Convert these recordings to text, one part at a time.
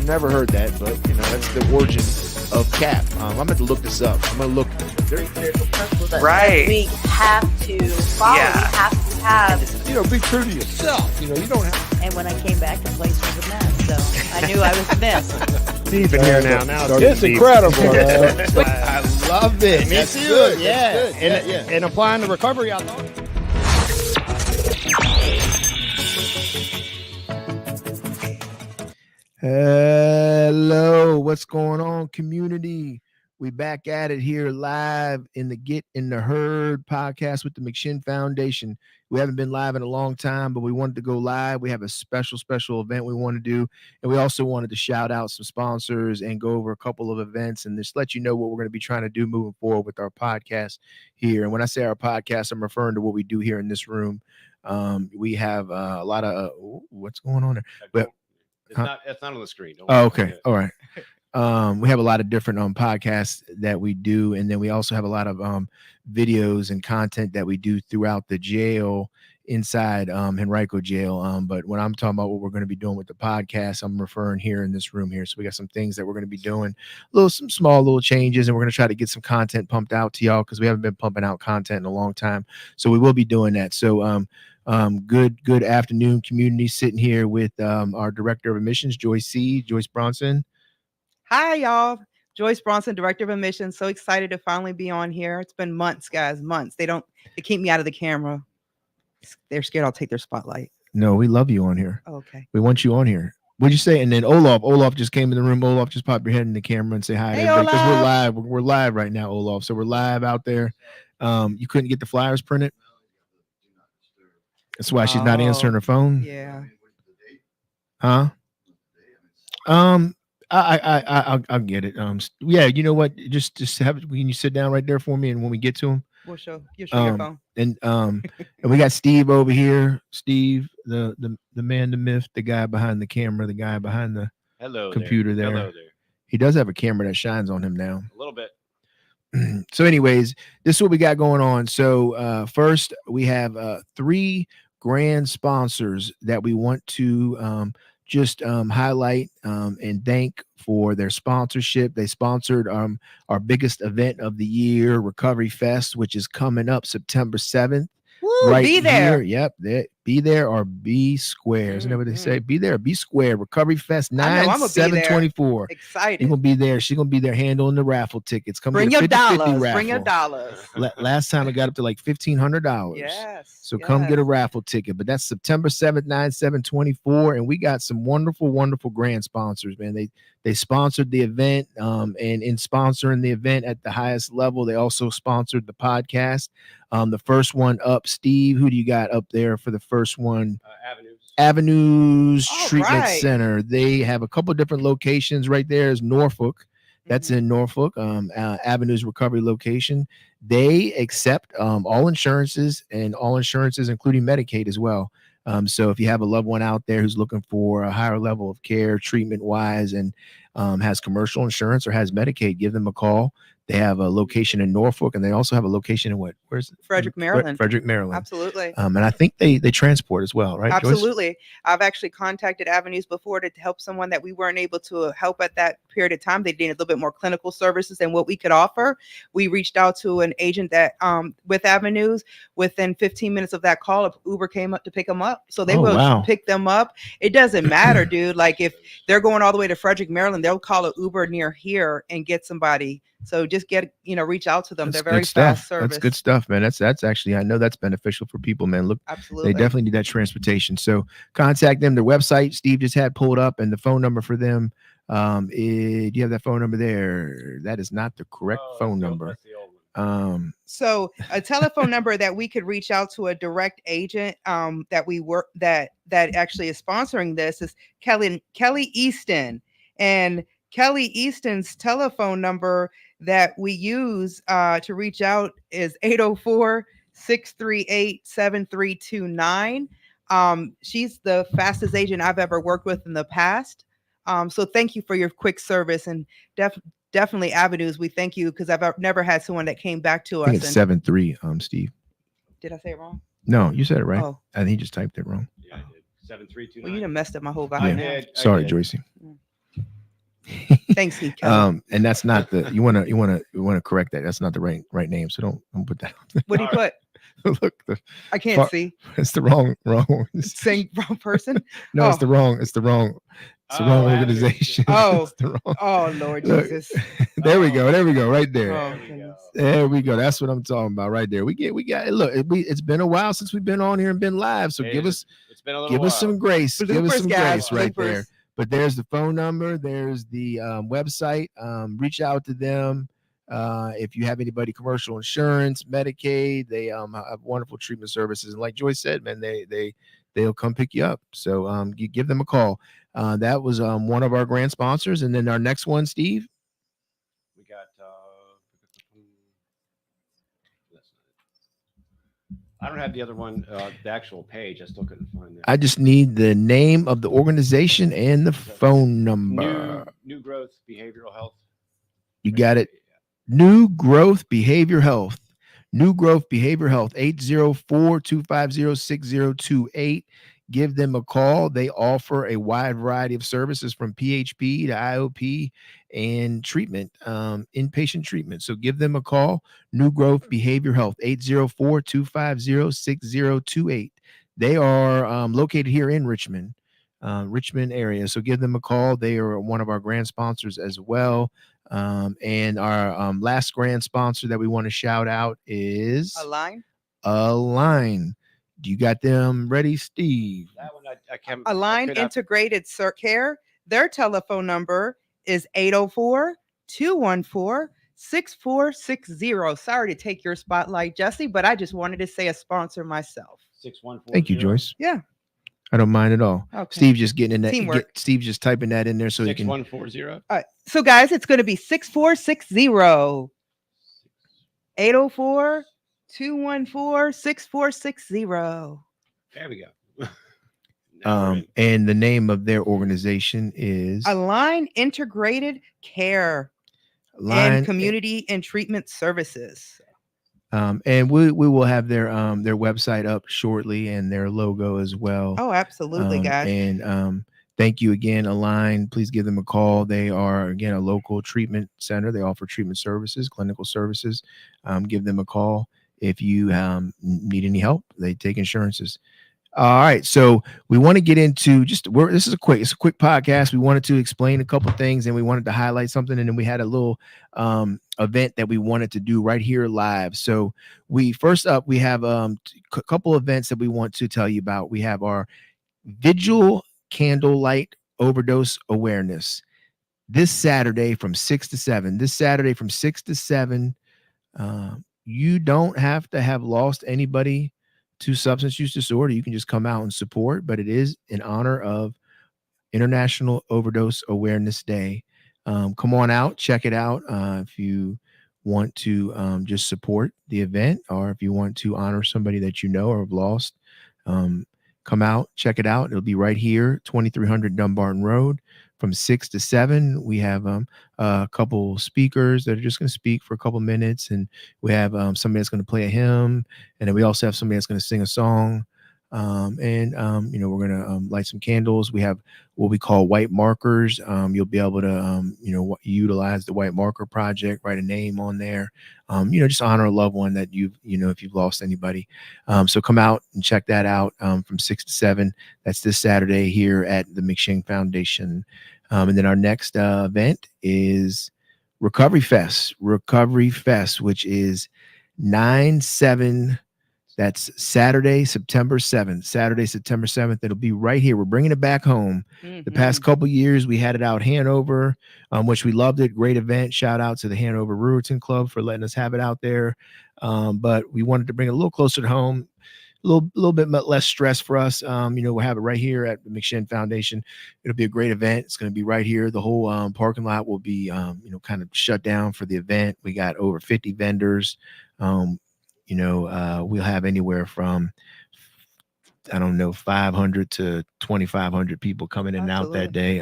never heard that, but that's the origin of CAP. I'm going to look this up. I'm going to look. There's a principle that Right. we have to follow. Yeah. We have to have. Be true to yourself. You don't have. And when I came back, the place was a mess. So I knew I was missed. Steve in here now. It's incredible. I love it. Me That's too. good. That's Yeah. good. And applying the recovery I thought. Hello, what's going on, community? We back at it here live in the Get in the Herd podcast with the McShin Foundation. We haven't been live in a long time, but we wanted to go live. We have a special event we want to do. And we also wanted to shout out some sponsors and go over a couple of events and just let you know what we're going to be trying to do moving forward with our podcast here. And when I say our podcast, I'm referring to what we do here in this room. We have a lot of what's going on there? But It's not on the screen. Oh, okay. All right. We have a lot of different podcasts that we do, and then we also have a lot of videos and content that we do throughout the jail inside Henrico jail. But when I'm talking about what we're going to be doing with the podcast, I'm referring here in this room here. So we got some things that we're going to be doing, some small little changes, and we're going to try to get some content pumped out to y'all because we haven't been pumping out content in a long time. So we will be doing that. So good afternoon, community. Sitting here with our director of admissions, Joyce Bronson. Hi, y'all. Joyce Bronson, Director of Admissions. So excited to finally be on here. It's been months, guys, months. They keep me out of the camera. They're scared I'll take their spotlight. No, we love you on here. Okay. We want you on here. What'd you say? And then Olaf just came in the room. Olaf, just pop your head in the camera and say hi to everybody because we're live. We're live right now, Olaf. So we're live out there. You couldn't get the flyers printed. That's why she's not answering her phone. Yeah. Huh? I'll get it. Yeah, you know what? Just have it. Can you sit down right there for me? And when we get to him, We'll show your phone. And we got Steve over here. Steve, the man, the myth, the guy behind the camera, the guy behind the computer there. Hello there. He does have a camera that shines on him now. A little bit. So, anyways, this is what we got going on. So, first we have 3 grand sponsors that we want to just highlight and thank for their sponsorship. They sponsored our biggest event of the year, Recovery Fest, which is coming up September 7th. Woo, right be there. Here. Yep. Be there or be square. Isn't that what they say? Be there or be square. Recovery Fest 9/7/24. Excited. You're gonna be there. She's gonna be there handling the raffle tickets. Bring your dollars. Bring your dollars. Last time it got up to like $1,500. Yes. So come get a raffle ticket. But that's September 7th, 9/7/24. And we got some wonderful grand sponsors, man. They sponsored the event. And in sponsoring the event at the highest level, they also sponsored the podcast. The first one up, Steve, who do you got up there for the first one? Avenues Treatment Center. They have a couple of different locations. Right there is Norfolk. That's in Norfolk. Avenues Recovery location. They accept all insurances, including Medicaid as well. So if you have a loved one out there who's looking for a higher level of care, treatment wise, and has commercial insurance or has Medicaid, give them a call. They have a location in Norfolk, and they also have a location in where's it? Frederick, Maryland. Frederick, Maryland. Absolutely. And I think they transport as well, right? Absolutely. Joyce? I've actually contacted Avenues before to help someone that we weren't able to help at that period of time. They needed a little bit more clinical services than what we could offer. We reached out to an agent that with Avenues. Within 15 minutes of that call, Uber came up to pick them up. So they will pick them up. It doesn't matter, dude. Like if they're going all the way to Frederick, Maryland, they'll call an Uber near here and get somebody. So just reach out to them. That's They're very fast service. That's good stuff, man. That's actually, I know that's beneficial for people, man. Look, absolutely. They definitely need that transportation. So contact them. Their website, Steve just had pulled up, and the phone number for them. Do you have that phone number there? That is not the correct phone number. So a telephone number that we could reach out to a direct agent that we work that actually is sponsoring this is Kelly Easton. And Kelly Easton's telephone number that we use to reach out is 804-638-7329. She's the fastest agent I've ever worked with in the past. So thank you for your quick service, and definitely Avenues. We thank you because I've never had someone that came back to us. I think it's 73, Steve. Did I say it wrong? No, you said it right. Oh. I think he just typed it wrong. Yeah, I did. 7329. Well, you done messed up my whole vibe. Sorry, Joyce. Thanks, Heath Keller. And that's not the you want to correct that. That's not the right name. So don't put that. What do you put? Look, I can't see. it's the wrong. Saying wrong person. No, it's Oh. the wrong. It's the wrong organization. Oh. It's the wrong. Oh, Lord Look, Jesus. there we go. There we go. Right there. Oh, There we goodness. go. There we go. That's what I'm talking about right there. We got look. It's been a while since we've been on here and been live. So It's been a little give us some grace. Give us Bloopers, some guys, grace right there. bloopers. But there's the phone number. There's the website. Reach out to them. If you have anybody commercial insurance, Medicaid, they have wonderful treatment services. And like Joyce said, man, they'll come pick you up. So you give them a call. That was one of our grant sponsors. And then our next one, Steve. We got I don't have the other one, the actual page. I still couldn't find that. I just need the name of the organization and the phone number. New Growth Behavioral Health. You got it. New Growth Behavior Health. New Growth Behavior Health, 804-250-6028. Give them a call. They offer a wide variety of services from PHP to IOP and treatment, inpatient treatment. So give them a call. New Growth Behavior Health, 804-250-6028. They are located here in Richmond area. So give them a call. They are one of our grant sponsors as well. And our last grant sponsor that we want to shout out is Align. Do you got them ready, Steve? That one I can't. Align Integrated Care. Their telephone number is 804-214-6460. Sorry to take your spotlight, Jesse, but I just wanted to say a sponsor myself. 6140. Thank you, Joyce. Yeah. I don't mind at all. Okay. Steve just getting in that. Teamwork. Steve's just typing that in there so he can. 6140. All right. So, guys, it's going to be 6460. 804-214-6460. There we go. And the name of their organization is Align Integrated Care and Community and Treatment Services. And we will have their website up shortly and their logo as well. Oh, absolutely, guys. And thank you again, Align. Please give them a call. They are, again, a local treatment center. They offer treatment services, clinical services. Give them a call if you need any help. They take insurances. All right, so we want to get into this is a quick podcast. We wanted to explain a couple things and we wanted to highlight something, and then we had a little event that we wanted to do right here live. So we have a couple events that we want to tell you about. We have our Vigil Candlelight Overdose Awareness this Saturday from 6 to 7. You don't have to have lost anybody to substance use disorder. You can just come out and support, but it is in honor of International Overdose Awareness Day. Come on out, check it out. If you want to just support the event, or if you want to honor somebody that you know or have lost, come out, check it out. It'll be right here, 2300 Dumbarton Road from 6 to 7. We have a couple speakers that are just going to speak for a couple minutes, and we have somebody that's going to play a hymn, and then we also have somebody that's going to sing a song. We're going to light some candles. We have what we call white markers. You'll be able to, utilize the white marker project, write a name on there, just honor a loved one that if you've lost anybody. So come out and check that out from 6 to 7. That's this Saturday here at the McShin Foundation. And then our next event is Recovery Fest, which is 9/7. That's Saturday, September 7th. It'll be right here. We're bringing it back home. The past couple years, we had it out Hanover, which we loved it. Great event. Shout out to the Hanover Brewerton Club for letting us have it out there. But we wanted to bring it a little closer to home, a little bit less stress for us. We'll have it right here at the McShin Foundation. It'll be a great event. It's going to be right here. The whole parking lot will be, kind of shut down for the event. We got over 50 vendors. We'll have anywhere from 500 to 2,500 people coming in and out that day.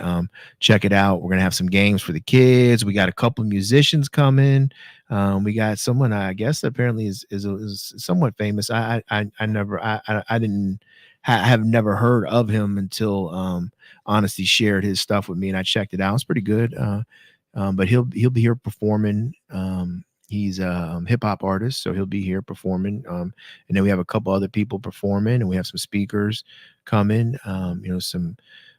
Check it out. We're gonna have some games for the kids. We got a couple musicians coming. We got someone I guess apparently is somewhat famous. I didn't have never heard of him until Honesty shared his stuff with me, and I checked it out. It's pretty good. But he'll be here performing. He's a hip hop artist, so he'll be here performing. And then we have a couple other people performing, and we have some speakers coming.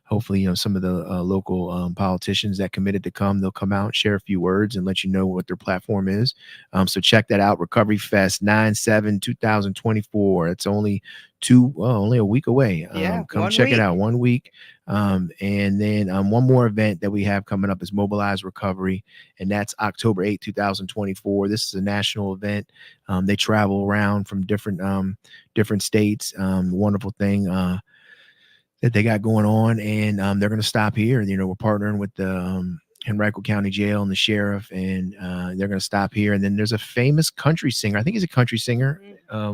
Hopefully, some of the local politicians that committed to come, they'll come out, share a few words, and let you know what their platform is. So check that out. Recovery Fest 9/7/2024. It's only only a week away. Come check it out. 1 week. And then one more event that we have coming up is Mobilize Recovery, and that's October 8th, 2024. This is a national event. They travel around from different states. Wonderful thing that they got going on, and they're going to stop here. We're partnering with the Henrico County Jail and the sheriff, and they're going to stop here. And then there's a famous country singer. I think he's a country singer.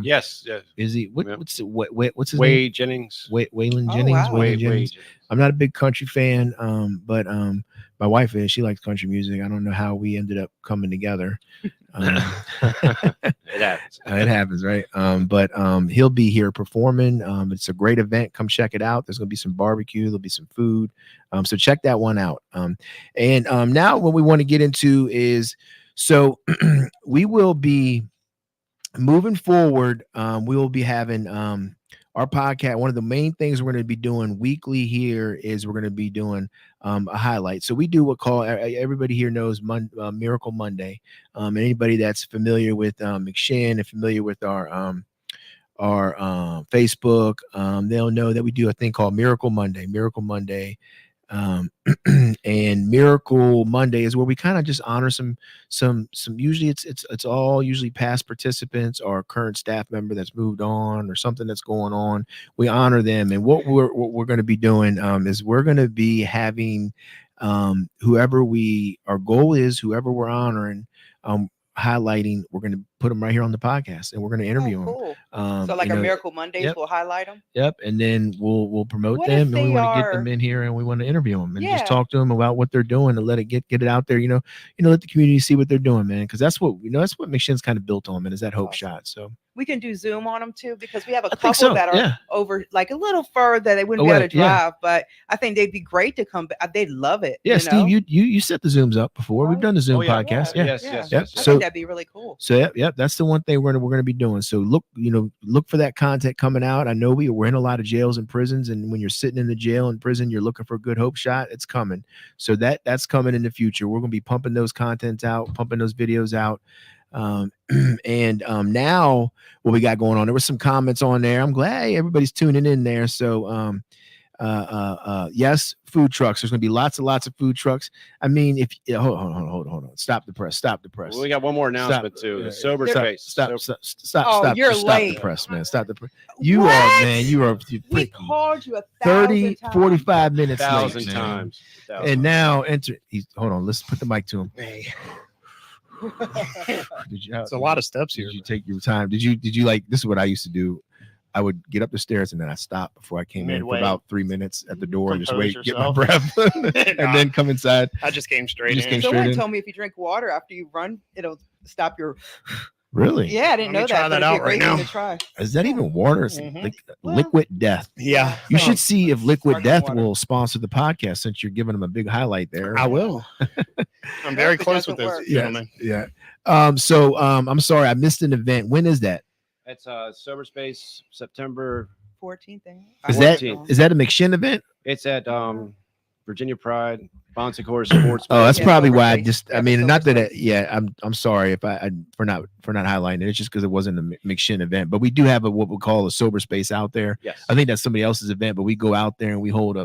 Yes. Is he? What's his Wade name? Jennings. Waylon Oh, Jennings. wow. Waylon Jennings. Wade Jennings. I'm not a big country fan, but my wife is. She likes country music. I don't know how we ended up coming together. It happens. It happens, right? But he'll be here performing. It's a great event. Come check it out. There's gonna be some barbecue. There'll be some food. So check that one out. And now what we want to get into is, so we will be moving forward. We will be having our podcast. One of the main things we're going to be doing weekly here is we're going to be doing a highlight. So we do everybody here knows Miracle Monday. And anybody that's familiar with McShin and familiar with our Facebook, they'll know that we do a thing called Miracle Monday. And Miracle Monday is where we kind of just honor some usually it's all usually past participants or current staff member that's moved on or something that's going on. We honor them, and what we're going to be doing is we're going to be having whoever our goal is, whoever we're honoring, highlighting, we're going to put them right here on the podcast, and we're going to interview them. Cool. So like a Miracle Mondays, yep. we'll highlight them. Yep, and then we'll promote What them, if and we they want to get are- them in here, and we want to interview them, and Yeah. just talk to them about what they're doing, and let it get it out there. Let the community see what they're doing, man, because that's what McShin's kind of built on, man, is that hope Awesome. shot. So We can do Zoom on them too, because we have a I think couple so, that are yeah. over like a little further. They wouldn't be able to yeah. drive, but I think they'd be great to come back. They'd love it. yeah, you know? Steve, you set the Zooms up before. We've Right. done the Zoom Oh, yeah. podcast. Yeah. Yeah. Yes. Yeah. Yes. Yep. Yes. I So- think that'd be really cool. So yep, that's the one thing we're gonna be doing. So look for that content coming out. I know we're in a lot of jails and prisons, and when you're sitting in the jail and prison, you're looking for a good hope shot. It's coming. So that's coming in the future. We're gonna be pumping those contents out, pumping those videos out. And now what we got going on? There was some comments on there. I'm glad everybody's tuning in there. So yes, food trucks. There's gonna be lots of food trucks. I mean, hold on. Stop the press. Well, we got one more announcement too. The sober space. Stop you're the late. press, man. Stop the press. You What? are, man. You are We called you 30, 1,000 times. 45 minutes late, 1,000 man. times. And now hold on. Let's put the mic to him. Hey, It's it's a lot of steps here. Did you take your time? Did you like, this is what I used to do. I would get up the stairs and then I stop before I came in Midway. for about 3 minutes at the door and just Compose wait, get my yourself. breath, and then come inside. I just came straight Just in. came straight Someone in. told me if you drink water after you run, it'll stop your. Really? Yeah, I didn't Let me know try that. that but it'd be out a right great thing now. to try. Is that even water? It's Mhm. like Well, liquid death. Yeah, You should see if Liquid Sparkling Death water. will sponsor the podcast, since you're giving them a big highlight there. I will. I'm very Hope it close with doesn't this work. gentleman. Yeah. So I'm sorry I missed an event. When is that? It's sober space September. 14th thing. Is I that don't know. is that a McShin event? It's at Virginia Pride Bouncing Horse Sports. Oh, that's Yeah, probably Silver why I Space. just. I Yeah, mean, the not Silver that. I'm sorry if I for not highlighting it. It's just because it wasn't a McShin event. But we do have what we call a sober space out there. Yes. I think that's somebody else's event, but we go out there and we put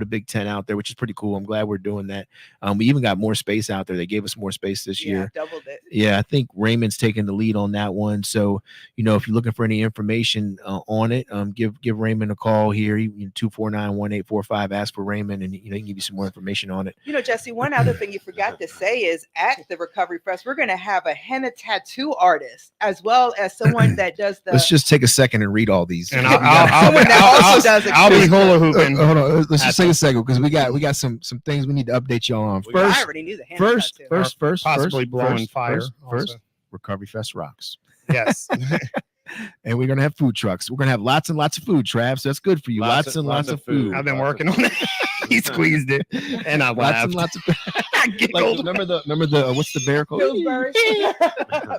a big tent out there, which is pretty cool. I'm glad we're doing that. We even got more space out there. They gave us more space this year. Doubled it. Yeah, I think Raymond's taking the lead on that one. So, if you're looking for any information on it, give Raymond a call here. 249-1845. Ask for Raymond, and he can give you some more information on it. Jesse, one other thing you forgot to say is at the Recovery Fest, we're going to have a henna tattoo artist as well as someone that does the. Let's just take a second and read all these. And We I'll, got- I'll, Someone that I'll, also does I'll be extreme hula stuff. hooping. hold on. Let's just That's take a second because we got some things we need to update y'all on. We got- I First, already knew the henna first, tattoo. first, Possibly blowing fire. First, also. Recovery Fest rocks. Yes. And we're gonna have food trucks. We're gonna have lots and lots of food, Trav. So that's good for you. Lots and lots of food. I've been Lots working of on it. He squeezed it, and I Lots laughed. and lots of. I Like, giggled. remember the what's the bear called? Pillsbury.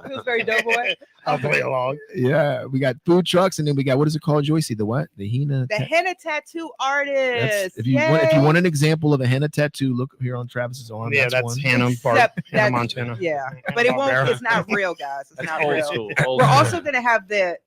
Pillsbury Doughboy. I'll play along. Yeah, we got food trucks, and then we got, what is it called, Joycey? The what? The henna. The henna tattoo artist. If you want an example of a henna tattoo, look here on Travis's arm. Yeah, that's one. Hannah, Except Hannah that's- Montana. Yeah, Hannah but it won't. Barbera. It's not real, guys. It's That's not old real. school. We're also gonna have that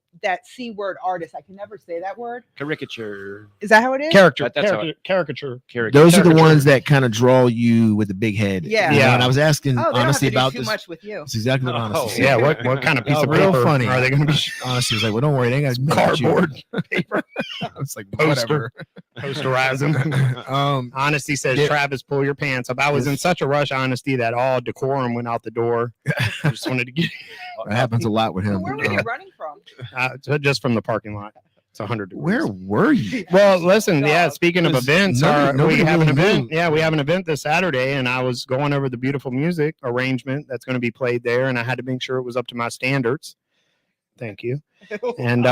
C word artist. I can never say that word. caricature. Is that how it is? Caricature. That's how Caricature. Those are the Caricature. ones that kind of draw you with the big head. Yeah. You know, Yeah. and I was asking Oh, they don't have honestly to do about too this. much with you. It's exactly what Oh, honestly said. Yeah, what kind of piece of real paper funny. are they going to be? Honestly, was like, well, don't worry, they ain't got Cardboard paper. It's like Poster. Posterize them. whatever. Honesty says, Yeah. Travis, pull your pants up. I was in such a rush, Honesty, that all decorum went out the door. I just wanted to get That happens a lot with him. Where were you running from? just from the parking lot. It's 100 degrees. Where were you? Well, listen, yeah, Dog. speaking of Because events, nobody we have an really event. knew. Yeah, we have an event this Saturday, and I was going over the beautiful music arrangement that's going to be played there, and I had to make sure it was up to my standards. Thank you. And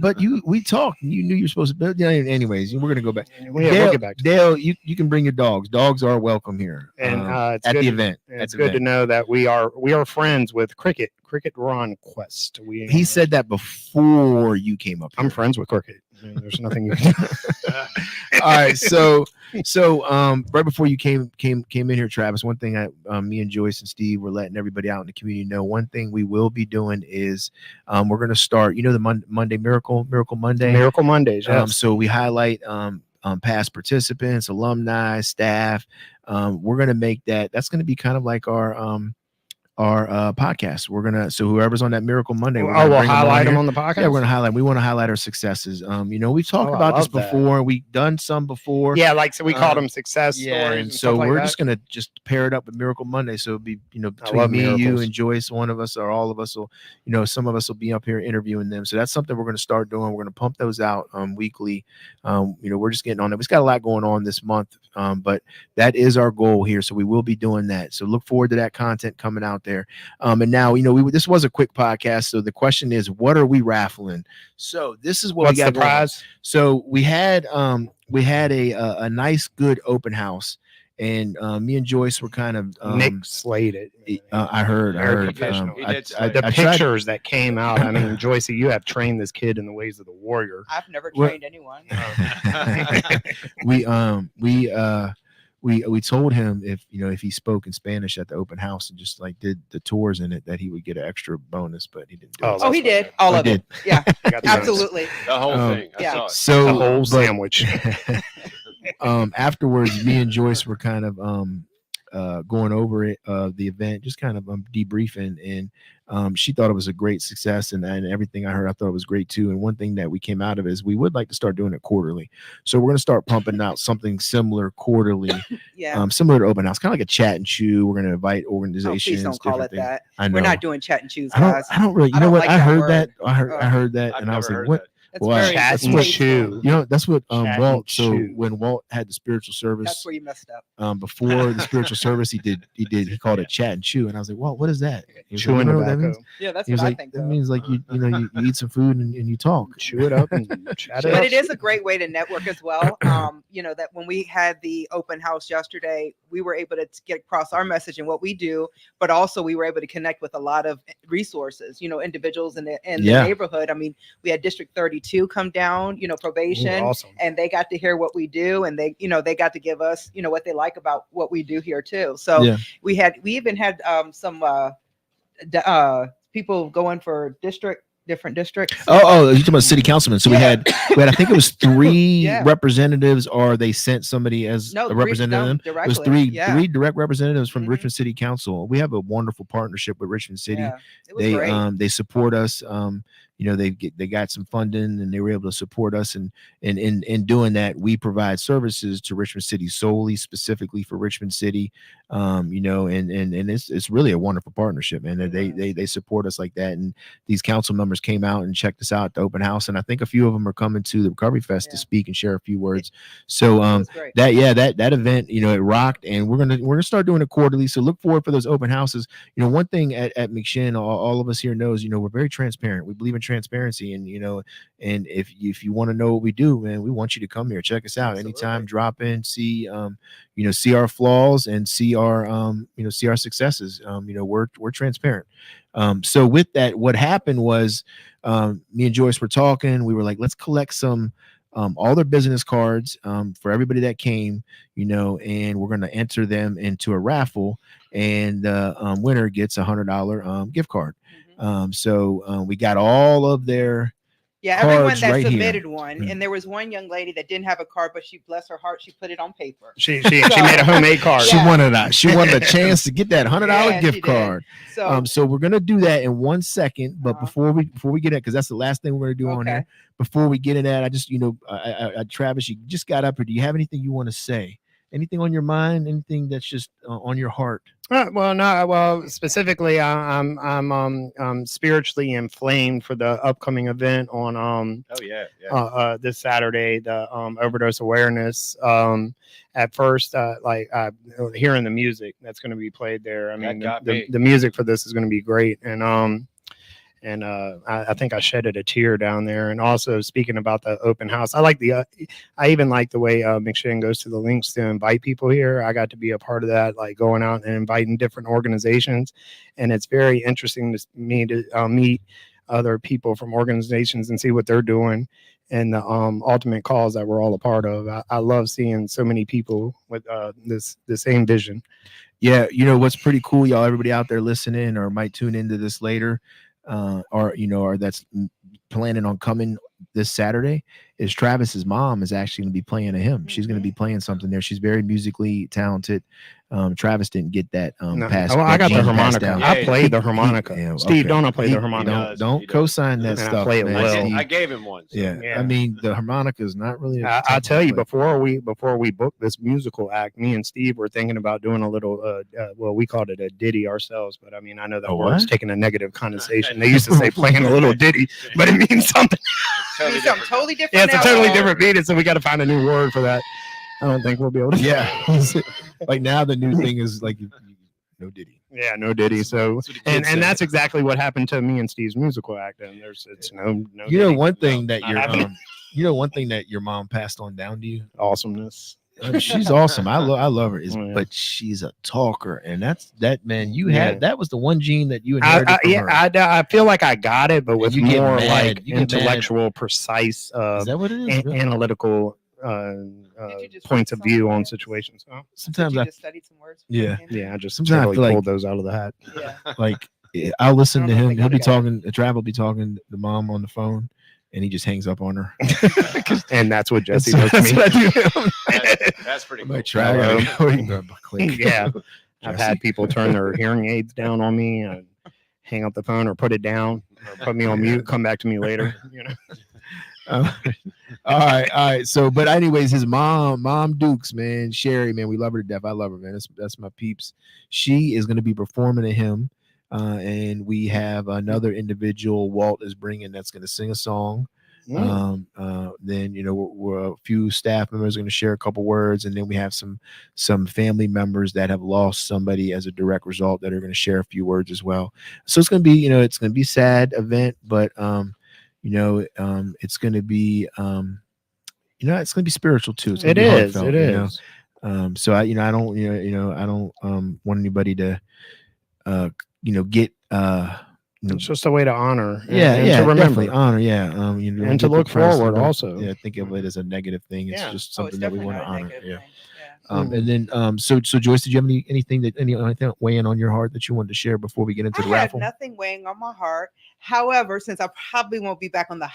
But we talked. You knew you were supposed to. Yeah, anyways, we're gonna go back. we'll get back to Dale, you can bring your dogs. Dogs are welcome here. And it's at good the to- event. It's good to know that we are friends with Cricket Ron Quest. He said that before you came up. I'm here. friends with Cricket. I mean, there's nothing you can do. All right, so right before you came in here, Travis, one thing me and Joyce and Steve were letting everybody out in the community know. One thing we will be doing is we're going to start, the Monday Miracle Monday. Miracle Mondays. Yes. So we highlight past participants, alumni, staff. We're going to make that's going to be kind of like our podcast. We're gonna, so whoever's on that Miracle Monday, we'll highlight them on the podcast. Yeah, we're gonna highlight. We want to highlight our successes. We've talked Oh, I about this love that. before. We've done some before. Yeah, like so we called them success Yeah, stories. and so stuff like we're that. just gonna just pair it up with Miracle Monday. So it'll be between love me, you, miracles. and Joyce, one of us or all of us will, some of us will be up here interviewing them. So that's something we're gonna start doing. We're gonna pump those out weekly. We're just getting on it. We've got a lot going on this month, but that is our goal here. So we will be doing that. So look forward to that content coming out there. And now this was a quick podcast. So the question is, what are we raffling? So this is what What's we got the going on. prize? So we had a nice good open house, and me and Joyce were kind of Nick slayed it. I heard professional. He did slay. The I tried- pictures that came out. I mean, Joyce, you have trained this kid in the ways of the warrior. I've never What- trained anyone. we told him if he spoke in Spanish at the open house and just like did the tours in it, that he would get an extra bonus, but he didn't do Oh, it. Oh, he did all I of it. Yeah, I got the absolutely. The whole thing. I yeah. saw it. So The whole but- sandwich. afterwards, me and Joyce were kind of going over it, the event, just kind of debriefing, and she thought it was a great success, and everything I heard, I thought it was great too. And one thing that we came out of is we would like to start doing it quarterly. So we're going to start pumping out something similar quarterly, Yeah. similar to open house, kind of like a chat and chew. We're going to invite Oh, organizations. please don't call different it things. that. I know. We're not doing chat and choose, I don't. guys. I don't really. You I know don't what? like I that heard word. that. I heard that, I've and I was never like, heard what? that. That's Well, very Chat that's and what- chew. That's what Chat Walt. and So chew. when Walt had the spiritual service, That's where you messed up. before the spiritual service, he called it chat and chew, and I was like, Walt, what is that? He was like, Chewing "You know what that tobacco. means?" Yeah, that's He was what I like, think. that though. means like you eat some food and you talk. Chew it up and chat it But up. it is a great way to network as well. That when we had the open house yesterday, we were able to get across our message and what we do, but also we were able to connect with a lot of resources, individuals in the Yeah. neighborhood. I mean, we had District 32 come down, probation, Ooh, awesome. and they got to hear what we do, and they got to give us, what they like about what we do here too. So Yeah. we even had some people going for different districts. Oh, you're talking about city councilmen. So we had I think it was 3 Yeah. representatives, or they sent somebody as No, a representative. It was directly. three direct representatives from Mhm. Richmond City Council. We have a wonderful partnership with Richmond City. Yeah, it was great. They support us. They got some funding, and they were able to support us, and in doing that, we provide services to Richmond City solely, specifically for Richmond City. You know, and it's really a wonderful partnership, man. They support us like that, and these council members came out and checked us out at the open house, and I think a few of them are coming to the Recovery Fest to speak and share a few words. So that event, you know, it rocked, and we're gonna start doing it quarterly. So look forward for those open houses. You know, one thing at McShin, all of us here knows, you know, we're very transparent. We believe in transparency, and you know, and if you want to know what we do, man, we want you to come here, check us out anytime, drop in, see you know, see our flaws and see our you know, see our successes. You know, we're transparent. So with that, what happened was me and Joyce were talking. We were like, let's collect some all their business cards for everybody that came, you know, and we're going to enter them into a raffle, and the winner gets $100 gift card. So we got all of their everyone that right submitted here. one, and there was one young lady that didn't have a card, but she, bless her heart, she put it on paper. She made a homemade card. She wanted a chance to get that $100 gift card. So we're gonna do that in 1 second, but before we get it, because that's the last thing we're gonna do on here. Before we get in that, I just, you know, Travis, you just got up here. Do you have anything you want to say? Anything on your mind? Anything that's just on your heart? Well, specifically, I'm spiritually inflamed for the upcoming event on this Saturday, the overdose awareness. At first, hearing the music that's going to be played there. I mean, the music for this is going to be great, and I think I shedded a tear down there. And also, speaking about the open house, I even like the way McShin goes to the links to invite people here. I got to be a part of that, like going out and inviting different organizations, and it's very interesting to me to meet other people from organizations and see what they're doing, and the ultimate cause that we're all a part of. I love seeing so many people with the same vision. Yeah, you know what's pretty cool, y'all. Everybody out there listening or might tune into this later. Or that's planning on coming this Saturday, is Travis's mom is actually going to be playing a hymn. She's going to be playing something there. She's very musically talented. Travis didn't get that pass. I got the harmonica. I played the harmonica. Steve, don't I play the harmonica? Don't co-sign that stuff. I play it well. I gave him one. So. Yeah, I mean the harmonica is not really. I tell you, before we booked this musical act, me and Steve were thinking about doing a little. Well, we called it a ditty ourselves, but I mean, I know that word's taking a negative connotation. They used to say playing a little ditty, but it means something. Something totally different. Yeah, it's a totally different meaning, so we got to find a new word for that. I don't think we'll be able to. Yeah, like now the new thing is like no ditty. Yeah, no ditty. So and that's exactly what happened to me and Steve's musical act. And it's no. You know one thing that your mom passed on down to you. Awesomeness. She's awesome. I love her. But she's a talker, and that man. You had that was the one gene that you inherited from her. I feel like I got it, but with more like intellectual, precise, is that what it is? Analytical points of view on situations. Sometimes I just studied some words. I just sometimes totally pulled those out of the hat. Yeah. Like I'll listen to him. He'll be talking. Trav will be talking to the mom on the phone, and he just hangs up on her. And that's what Jesse does to me. That's pretty cool. Yeah, I've had people turn their hearing aids down on me and hang up the phone or put it down or put me on mute. Come back to me later. You know. All right. So, but anyways, his mom Dukes, man, Sherry, man, we love her to death. I love her, man. That's my peeps. She is going to be performing a hymn, and we have another individual Walt is bringing that's going to sing a song. Then we're a few staff members going to share a couple words, and then we have some family members that have lost somebody as a direct result that are going to share a few words as well. So it's going to be it's going to be a sad event, but it's going to be it's going to be spiritual too. It is. So I don't want anybody to get it's just a way to honor. To remember, honor. And to look forward also. Yeah, think of it as a negative thing. It's just something that we want to honor. And then so Joyce, did you have anything weighing on your heart that you wanted to share before we get into the raffle? Nothing weighing on my heart. However, since I probably won't be back on the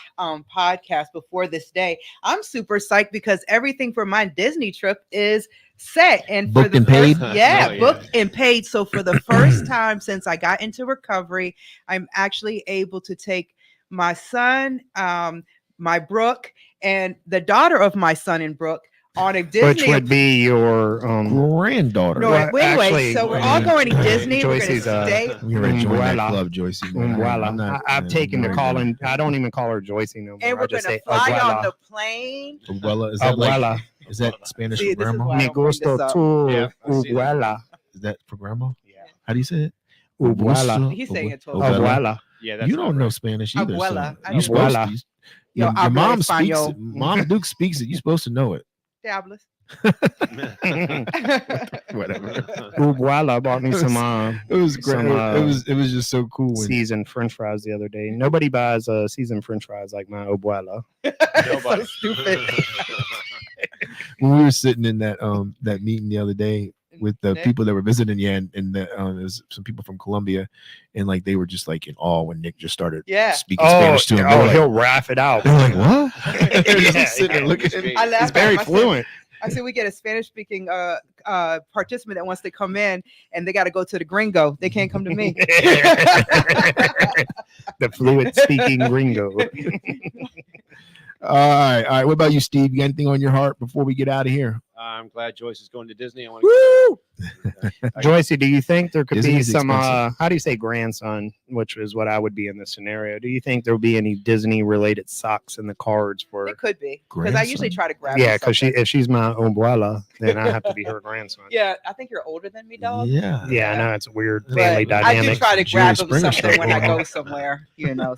podcast before this day, I'm super psyched because everything for my Disney trip is set and booked and paid. Booked and paid. So for the first time since I got into recovery, I'm actually able to take my son, my Brooke, and the daughter of my son and Brooke on a Disney. Which would be your Granddaughter. No, Well, wait, actually, so we're all going to Disney. Joyce's, we're going to stay. You're gonna join that Umbrella. club, Joycey. man. I'm not- I've taken to I'm not calling. I don't even call her Joycey no more. And I we're going just to say fly on abuela. the plane. Abuela. Is that like? Abuela. Is that Spanish See, for this is grandma? why I Me don't bring this gusta up. tu Yeah, I see that. abuela. Is that for grandma? Yeah. How do you say it? Abuela. He's saying it totally. Abuela. Yeah, that's You not don't know right. Spanish either. Abuela. I So you don't supposed know. to. Yo, Your hablo mom speaks español. it. Mom Duke speaks it. You're supposed to know it. Diablos. Whatever. Abuela bought me some It was great. Some, It was just so cool. When, seasoned French fries the other day. Nobody buys seasoned French fries like my abuela. Nobody. So stupid. when we were sitting in that meeting the other day with the Nick? people that were visiting you, and there was some people from Colombia, and like they were just like in awe when Nick just started Yeah. speaking Spanish to him. They were like, he'll raff it out. they were like, what? They're just Yeah, sitting there yeah. looking. I laughed He's at very him. I said- fluent. I said we get a Spanish speaking participant that wants to come in and they got to go to the gringo. They can't come to me. The fluent speaking gringo. All right. What about you, Steve? You got anything on your heart before we get out of here? I'm glad Joyce is going to Disney. I want to. Woo! Joycey, do you think there could be Disney's some expensive. how do you say grandson, which is what I would be in this scenario? Do you think there'll be any Disney related socks in the cards for It could be because I usually Grandson? try to grab. yeah, you because something. if she's my abuela, then I have to be her grandson. Yeah, I think you're older than me, dog. Yeah. Yeah, I know it's a weird But family I do dynamic. try to Jerry grab them Springer something show when I going go on. somewhere.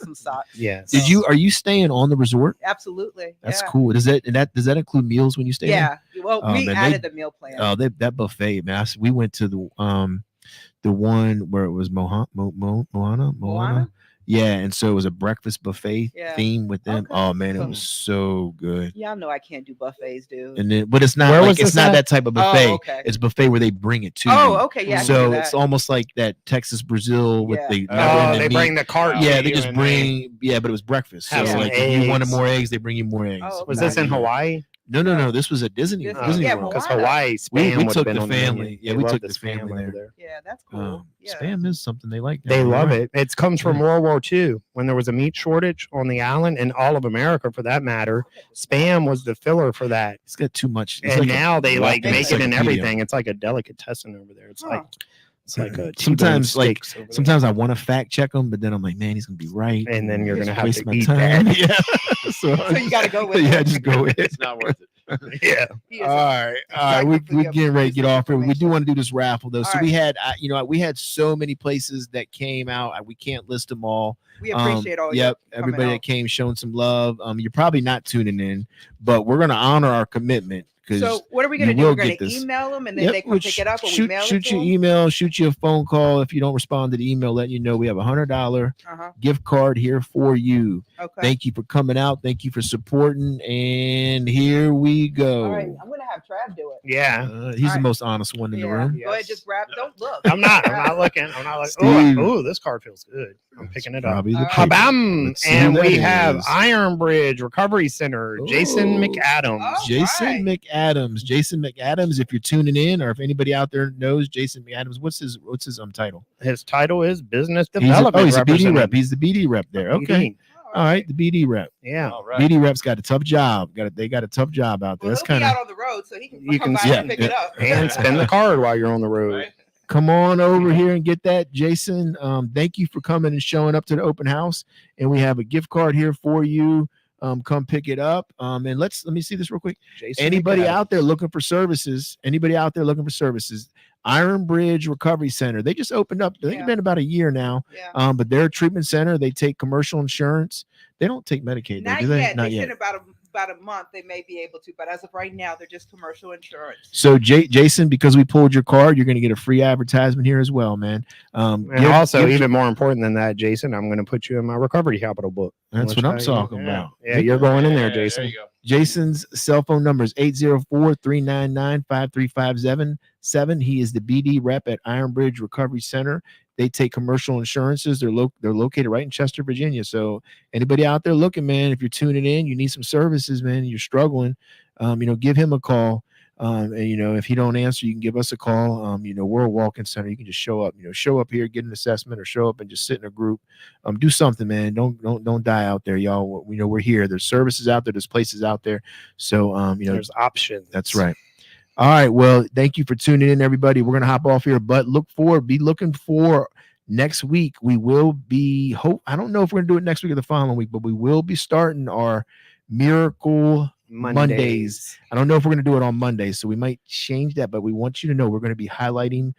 Some socks. Yes. Are you staying on the resort? Absolutely. That's yeah. cool. Does that include meals when you stay there? Yeah. Well, Oh, we man, added the meal plan. Oh, that buffet, man. We went to the one where it was Moana. Moana? Yeah, and so it was a breakfast buffet Yeah. theme with them. Okay. Oh man, it was so good. Y'all know I can't do buffets, dude. And then, but it's not Where like was it's this not at? that type of buffet. Oh, okay. It's buffet where they bring it to you. Oh, okay. Yeah. I can So do it's that. almost like that Texas Brazil with Yeah. the Oh, they meat. bring the cart. Yeah, to they you just and bring but it was breakfast. So Have some like if you wanted eggs. more eggs, they bring you more eggs. Oh, Was okay. this in Hawaii? No. This was at Disney. Disney. Disney Yeah, World. Because Moana. Hawaii spam We would took have been the on the family. menu. Yeah, They we love took the the spam family over there. there. Yeah, that's cool. Yeah. Spam is something they like. They down there, love right? it. It comes from World War II when there was a meat shortage on the island and all of America for that matter. Spam was the filler for that. It's got too much. It's And like a now they like walking make it in encyclopedia. everything. It's like a delicatessen over there. It's Huh. like it's like a Sometimes, T-bone like, steaks over there. Sometimes I want to fact check them, but then I'm like, man, he's gonna be right, And then you're Just gonna have waste to my eat time. that. Yeah. so you gotta go with yeah, it. just go with it. It's not worth it. yeah. He is All right. We encyclopedia getting ready to get off here. We do information. want to do this raffle though. All So right. we had, we had so many places that came out. We can't list them all. We appreciate all. Yep, your everybody coming that out. came showing some love. You're probably not tuning in, but we're gonna honor our commitment because So what are we gonna you do? We're will gonna get this. email them and then they come pick it up, or we shoot, mail shoot it to your them. email, shoot you a phone call. If you don't respond to the email, letting you know we have $100 Uh-huh. gift card here for you. Okay. Thank you for coming out. Thank you for supporting. And here we go. All right. I'm gonna have Trav do it. Yeah. He's All the right. most honest one in the Yeah. room. Go ahead, just grab. Don't look. I'm not Grab. looking. I'm not looking. Steve. Oh, this card feels good. I'm picking it up. Probably the All right. paper. Habam! Let's see And who we that have is. Iron Bridge Recovery Center, Jason Oh. McAdams. Oh. Jason Right. McAdams. Jason McAdams. If you're tuning in, or if anybody out there knows Jason McAdams, what's his title? His title is Business He's Development. he's a BD Representative. rep. He's the BD rep there. Okay. BD. All right. The BD rep. Yeah. All right. BD rep's got a tough job. They got a tough job out there. Well, That's he'll kind be of out on the road, so he can You come can by see and it. pick it up. And spend the card while you're on the road. Right. come on over here and get that, Jason. Thank you for coming and showing up to the open house. And we have a gift card here for you. Come pick it up. And let me see this real quick. Jason Anybody McAdams. out there looking for services? Iron Bridge Recovery Center. They just opened up. I think Yeah. it's been about a year now. Yeah. But they're a treatment center. They take commercial insurance. They don't take Medicaid, though, Not do they? yet. Not They yet. said about a month they may be able to, but as of right now, they're just commercial insurance. So, Jason, because we pulled your card, you're going to get a free advertisement here as well, man. And Give- also, give- even more important than that, Jason, I'm going to put you in my recovery capital book. That's what I'm talking Yeah. about. Yeah, you're going in there, Yeah, Jason. There you go. Jason's cell phone number is 804-399-5357. He is the BD rep at Iron Bridge Recovery Center. They take commercial insurances. They're located right in Chester, Virginia. So anybody out there looking, man, if you're tuning in, you need some services, man, and you're struggling, give him a call. And if you don't answer, you can give us a call. We're a walk-in center. You can just show up. Show up here, get an assessment, or show up and just sit in a group. Do something, man. Don't die out there, y'all. We know we're here. There's services out there. There's places out there. So there's options. That's right. All right. Well, thank you for tuning in, everybody. We're gonna hop off here, but be looking for next week. We will be I don't know if we're gonna do it next week or the following week, but we will be starting our Miracle Mondays. I don't know if we're gonna do it on Mondays, so we might change that, but we want you to know we're gonna be highlighting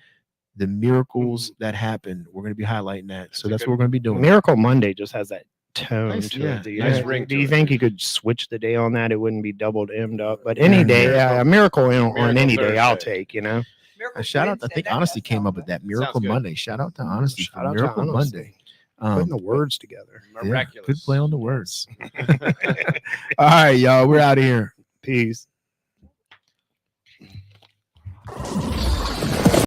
the miracles that happen. We're gonna be highlighting that. So that's what we're gonna be doing. Miracle Monday just has that tone Nice, to yeah. it. Nice ring Do to you it. think you could switch the day on that? It wouldn't be doubled M'd up, but any day, a miracle on Miracle any day, I'll Thursday. take, you know. Miracle Shout out, I Wednesday, think that Honesty does came sound up with good. that Miracle good. Monday. Shout out to Honesty Shout for out to Miracle Honesty. Monday. Putting the words together. Yeah, Miraculous. good play on the words. All right, y'all, we're out of here. Peace.